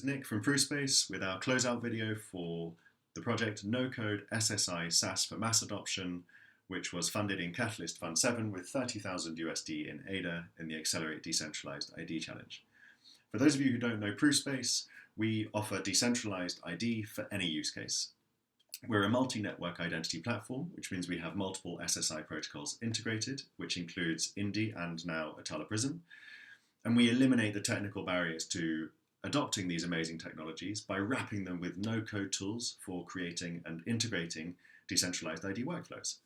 Nick from ProofSpace with our closeout video for the project No Code SSI SaaS for Mass Adoption, which was funded in Catalyst Fund 7 with 30,000 USD in ADA in the Accelerate Decentralized ID Challenge. For those of you who don't know ProofSpace, we offer decentralized ID for any use case. We're a multi-network identity platform, which means we have multiple SSI protocols integrated, which includes Indy and now Atala PRISM. And we eliminate the technical barriers to adopting these amazing technologies by wrapping them with no-code tools for creating and integrating decentralized ID workflows.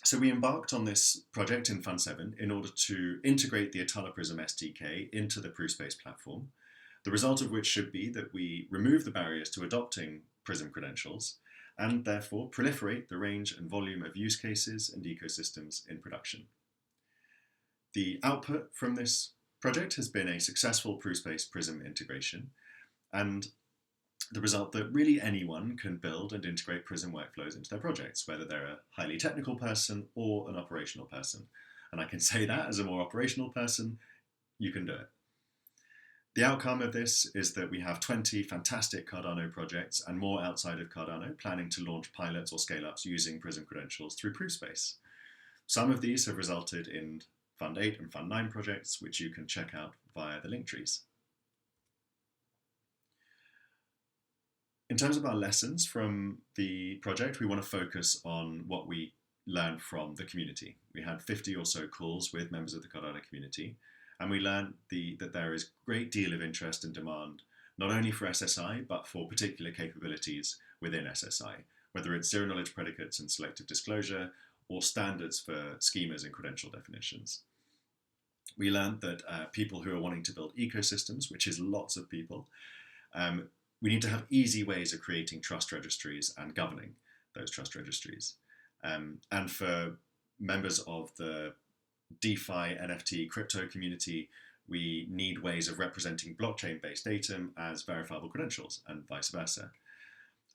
So we embarked on this project in Fund 7 in order to integrate the Atala PRISM SDK into the ProofSpace platform, the result of which should be that we remove the barriers to adopting PRISM credentials and therefore proliferate the range and volume of use cases and ecosystems in production. The output from this project has been a successful ProofSpace PRISM integration, and the result that really anyone can build and integrate PRISM workflows into their projects, whether they're a highly technical person or an operational person. And I can say that as a more operational person, you can do it. The outcome of this is that we have 20 fantastic Cardano projects and more outside of Cardano planning to launch pilots or scale-ups using PRISM credentials through ProofSpace. Some of these have resulted in Fund 8 and Fund 9 projects, which you can check out via the link trees. In terms of our lessons from the project, we want to focus on what we learned from the community. We had 50 or so calls with members of the Cardano community, and we learned that there is a great deal of interest and demand, not only for SSI, but for particular capabilities within SSI, whether it's zero-knowledge predicates and selective disclosure, or standards for schemas and credential definitions. We learned that people who are wanting to build ecosystems, which is lots of people, we need to have easy ways of creating trust registries and governing those trust registries. And for members of the DeFi, NFT, crypto community, we need ways of representing blockchain-based data as verifiable credentials and vice versa.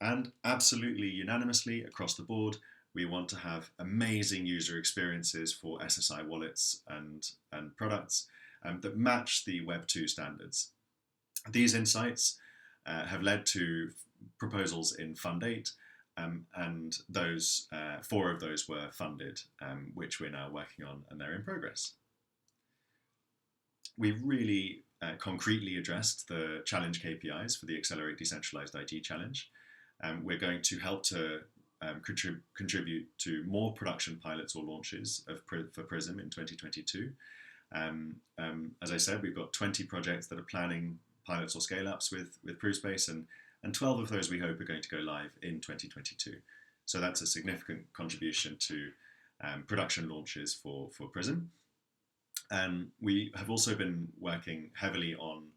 And absolutely unanimously across the board, we want to have amazing user experiences for SSI wallets and products that match the Web 2 standards. These insights have led to proposals in Fund 8, and those 4 of those were funded, which we're now working on, and they're in progress. We've really concretely addressed the challenge KPIs for the Accelerate Decentralized ID Challenge. We're going to help to contribute to more production pilots or launches for PRISM in 2022. As I said, we've got 20 projects that are planning pilots or scale-ups with ProofSpace, and 12 of those we hope are going to go live in 2022. So that's a significant contribution to production launches for PRISM. We have also been working heavily on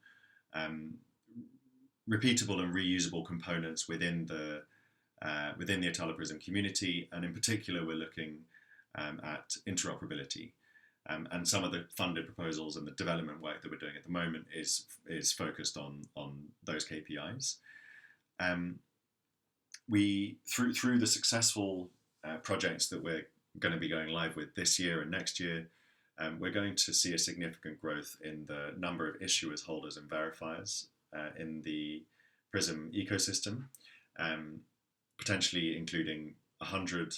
repeatable and reusable components within the Atala PRISM community, and in particular we're looking at interoperability. And some of the funded proposals and the development work that we're doing at the moment is focused on those KPIs. Through the successful projects that we're going to be going live with this year and next year, we're going to see a significant growth in the number of issuers, holders, and verifiers in the PRISM ecosystem, potentially including 100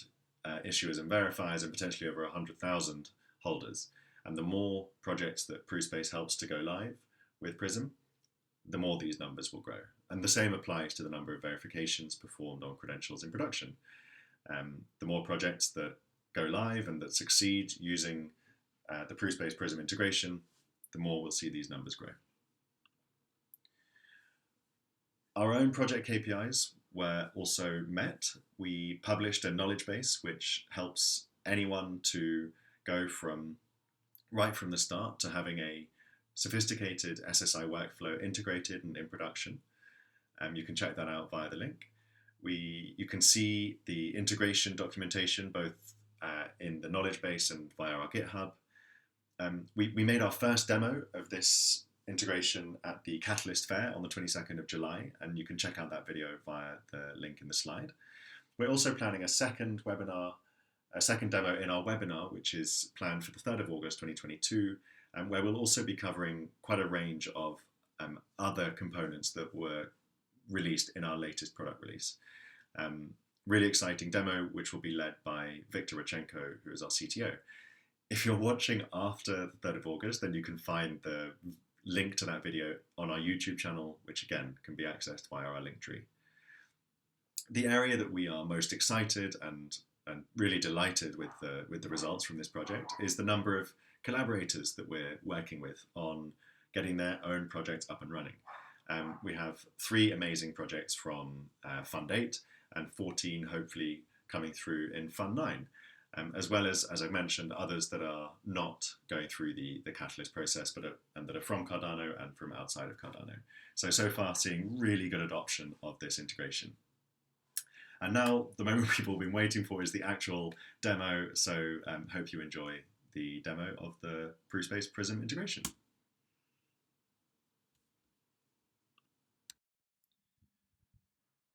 issuers and verifiers, and potentially over 100,000 holders. And the more projects that ProofSpace helps to go live with PRISM, the more these numbers will grow. And the same applies to the number of verifications performed on credentials in production. The more projects that go live and that succeed using the ProofSpace PRISM integration, the more we'll see these numbers grow. Our own project KPIs were also met. We published a knowledge base which helps anyone to go right from the start to having a sophisticated SSI workflow integrated and in production. You can check that out via the link. You can see the integration documentation both in the knowledge base and via our GitHub. We made our first demo of this integration at the Catalyst Fair on the 22nd of July, and you can check out that video via the link in the slide. We're also planning a second demo in our webinar, which is planned for the 3rd of August 2022, where we'll also be covering quite a range of other components that were released in our latest product release. Really exciting demo, which will be led by Victor Rachenko, who is our CTO. If you're watching after the 3rd of August, then you can find the link to that video on our YouTube channel, which again can be accessed via our link tree. The area that we are most excited and really delighted with the results from this project is the number of collaborators that we're working with on getting their own projects up and running. We have 3 amazing projects from Fund 8 and 14 hopefully coming through in Fund 9, as well as I mentioned, others that are not going through the Catalyst process, but that are from Cardano and from outside of Cardano. So far seeing really good adoption of this integration. And now the moment we've all been waiting for is the actual demo, so hope you enjoy the demo of the ProofSpace PRISM integration.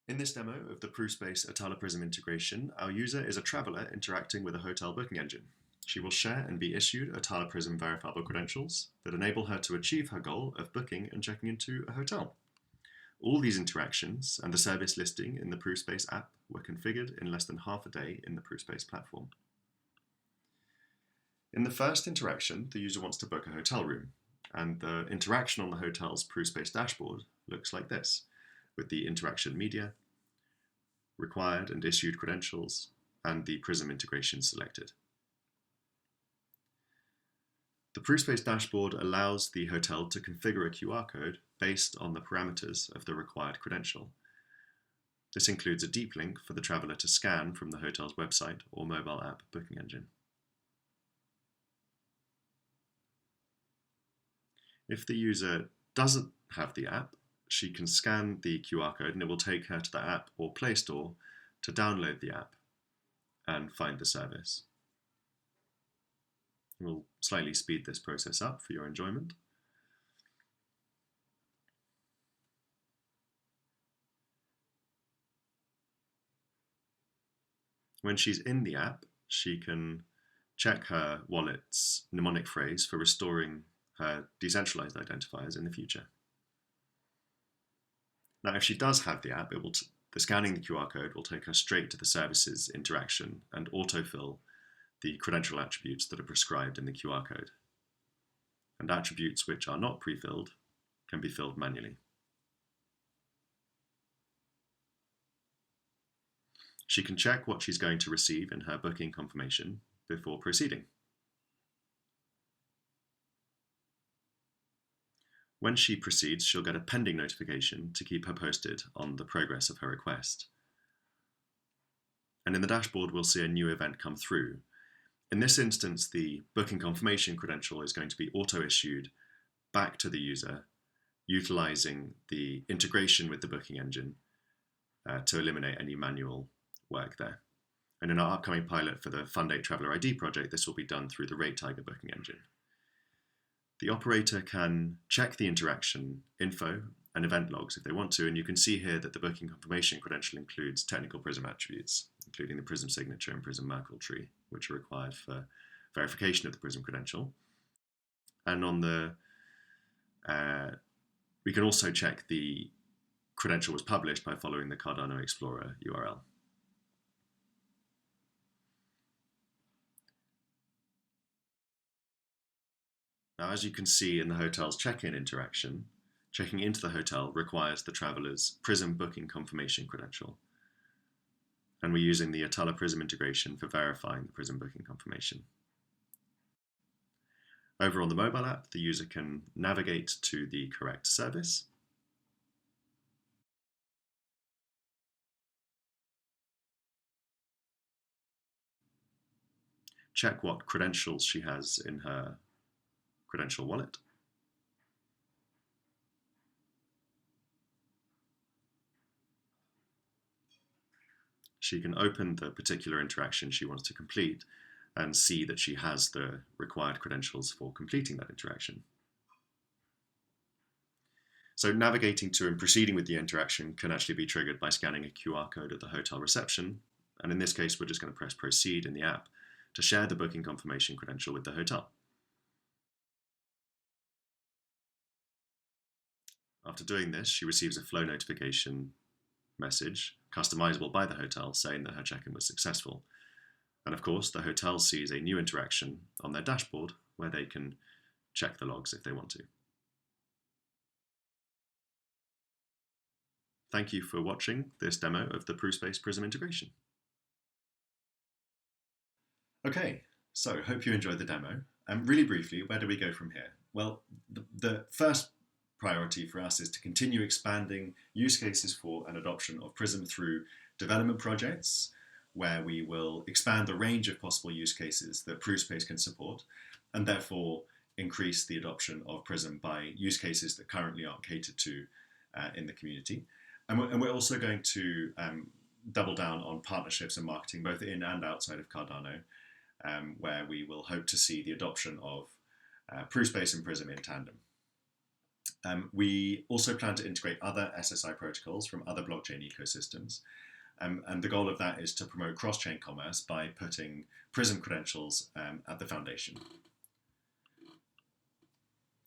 In this demo of the ProofSpace Atala PRISM integration, our user is a traveler interacting with a hotel booking engine. She will share and be issued Atala PRISM verifiable credentials that enable her to achieve her goal of booking and checking into a hotel. All these interactions and the service listing in the ProofSpace app were configured in less than half a day in the ProofSpace platform. In the first interaction, the user wants to book a hotel room, and the interaction on the hotel's ProofSpace dashboard looks like this, with the interaction media, required and issued credentials, and the PRISM integration selected. The ProofSpace dashboard allows the hotel to configure a QR code based on the parameters of the required credential. This includes a deep link for the traveler to scan from the hotel's website or mobile app booking engine. If the user doesn't have the app, she can scan the QR code and it will take her to the app or Play Store to download the app and find the service. We'll slightly speed this process up for your enjoyment. When she's in the app, she can check her wallet's mnemonic phrase for restoring her decentralized identifiers in the future. Now, if she does have the app, the scanning the QR code will take her straight to the services interaction and autofill the credential attributes that are prescribed in the QR code. And attributes which are not pre-filled can be filled manually. She can check what she's going to receive in her booking confirmation before proceeding. When she proceeds, she'll get a pending notification to keep her posted on the progress of her request. And in the dashboard, we'll see a new event come through. In this instance, the booking confirmation credential is going to be auto-issued back to the user, utilizing the integration with the booking engine to eliminate any manual work there. And in our upcoming pilot for the Fund 8 Traveler ID project, this will be done through the Rate Tiger booking engine. The operator can check the interaction info and event logs if they want to, and you can see here that the booking confirmation credential includes technical PRISM attributes, including the PRISM signature and PRISM Merkle tree, which are required for verification of the PRISM credential. And on the, we can also check the credential was published by following the Cardano Explorer URL. Now, as you can see in the hotel's check-in interaction, checking into the hotel requires the traveler's PRISM booking confirmation credential. And we're using the Atala PRISM integration for verifying the PRISM booking confirmation. Over on the mobile app, the user can navigate to the correct service, check what credentials she has in her credential wallet, she can open the particular interaction she wants to complete and see that she has the required credentials for completing that interaction. So navigating to and proceeding with the interaction can actually be triggered by scanning a QR code at the hotel reception, and in this case we're just going to press proceed in the app to share the booking confirmation credential with the hotel. After doing this, she receives a flow notification message, customizable by the hotel, saying that her check-in was successful. And of course, the hotel sees a new interaction on their dashboard where they can check the logs if they want to. Thank you for watching this demo of the ProofSpace Prism integration. Okay, so hope you enjoyed the demo. Really briefly, where do we go from here? Well, the first priority for us is to continue expanding use cases for an adoption of Prism through development projects, where we will expand the range of possible use cases that ProofSpace can support, and therefore increase the adoption of Prism by use cases that currently aren't catered to in the community. And we're also going to double down on partnerships and marketing, both in and outside of Cardano, where we will hope to see the adoption of ProofSpace and Prism in tandem. We also plan to integrate other SSI protocols from other blockchain ecosystems. And the goal of that is to promote cross-chain commerce by putting Prism credentials at the foundation.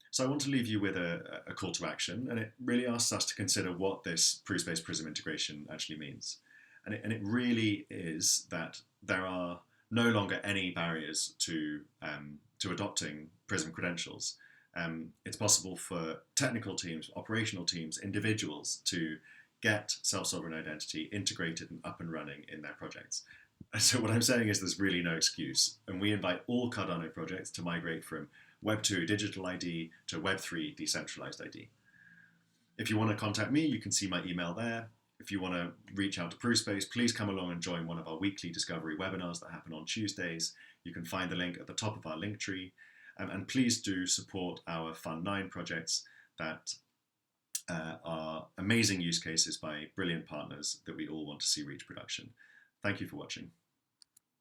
So I want to leave you with a call to action, and it really asks us to consider what this ProofSpace Prism integration actually means. And it really is that there are no longer any barriers to adopting Prism credentials. It's possible for technical teams, operational teams, individuals to get self-sovereign identity integrated and up and running in their projects. And so what I'm saying is there's really no excuse. And we invite all Cardano projects to migrate from Web 2 digital ID to Web 3 decentralized ID. If you want to contact me, you can see my email there. If you want to reach out to ProofSpace, please come along and join one of our weekly discovery webinars that happen on Tuesdays. You can find the link at the top of our link tree. And please do support our Fund 9 projects that are amazing use cases by brilliant partners that we all want to see reach production. Thank you for watching.